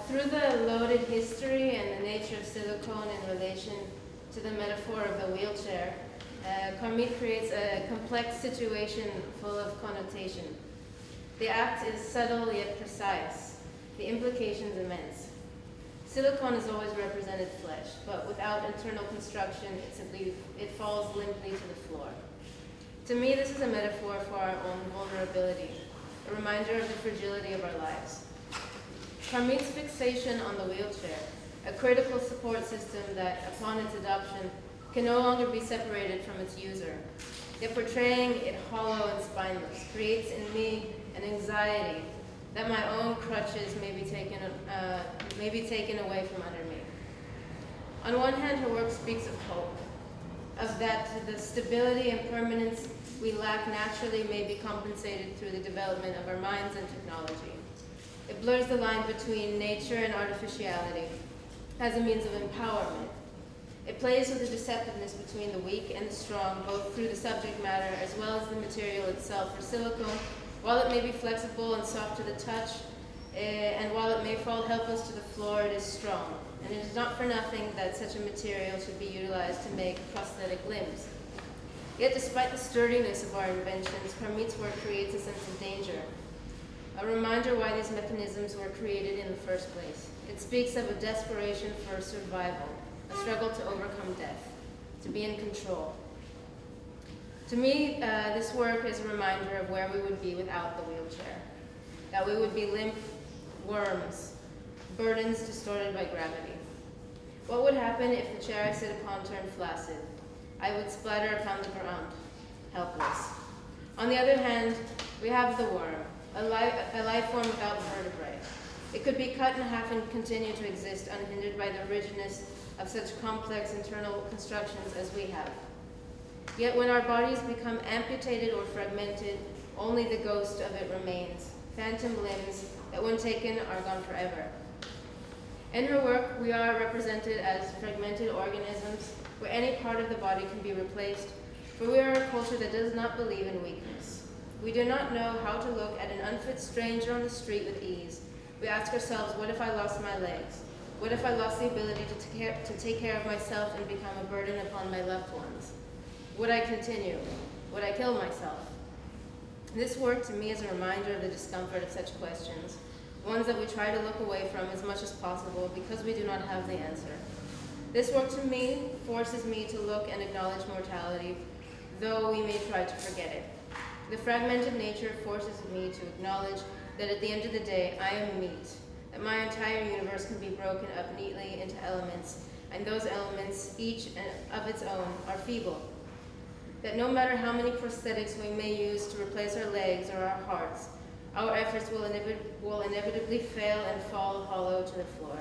Through the loaded history and the nature of silicone in relation to the metaphor of the wheelchair, Carmit creates a complex situation full of connotation. The act is subtle yet precise, the implications immense. Silicone has always represented flesh, but without internal construction, it falls limply to the floor. To me, this is a metaphor for our own vulnerability, a reminder of the fragility of our lives. Carmit's fixation on the wheelchair, a critical support system that, upon its adoption, can no longer be separated from its user, yet portraying it hollow and spineless, creates in me an anxiety that my own crutches may be taken away from under me. On one hand, her work speaks of hope, of that the stability and permanence we lack naturally may be compensated through the development of our minds and technology. It blurs the line between nature and artificiality as a means of empowerment. It plays with the deceptiveness between the weak and the strong, both through the subject matter as well as the material itself. For silicone, while it may be flexible and soft to the touch, and while it may fall helpless to the floor, it is strong. And it is not for nothing that such a material should be utilized to make prosthetic limbs. Yet despite the sturdiness of our inventions, Carmit's work creates a sense of danger, a reminder why these mechanisms were created in the first place. It speaks of a desperation for survival, a struggle to overcome death, to be in control. To me, this work is a reminder of where we would be without the wheelchair, that we would be limp worms, burdens distorted by gravity. What would happen if the chair I sit upon turned flaccid? I would splatter upon the ground, helpless. On the other hand, we have the worm, a life form without vertebrae. It could be cut in half and continue to exist unhindered by the rigidness of such complex internal constructions as we have. Yet when our bodies become amputated or fragmented, only the ghost of it remains, phantom limbs that when taken are gone forever. In her work, we are represented as fragmented organisms where any part of the body can be replaced, for we are a culture that does not believe in weakness. We do not know how to look at an unfit stranger on the street with ease. We ask ourselves, what if I lost my legs? What if I lost the ability to take care of myself and become a burden upon my loved ones? Would I continue? Would I kill myself? This work to me is a reminder of the discomfort of such questions, ones that we try to look away from as much as possible because we do not have the answer. This work to me forces me to look and acknowledge mortality, though we may try to forget it. The fragmented nature forces me to acknowledge that at the end of the day, I am meat, that my entire universe can be broken up neatly into elements, and those elements, each of its own, are feeble. That no matter how many prosthetics we may use to replace our legs or our hearts, our efforts will inevitably fail and fall hollow to the floor.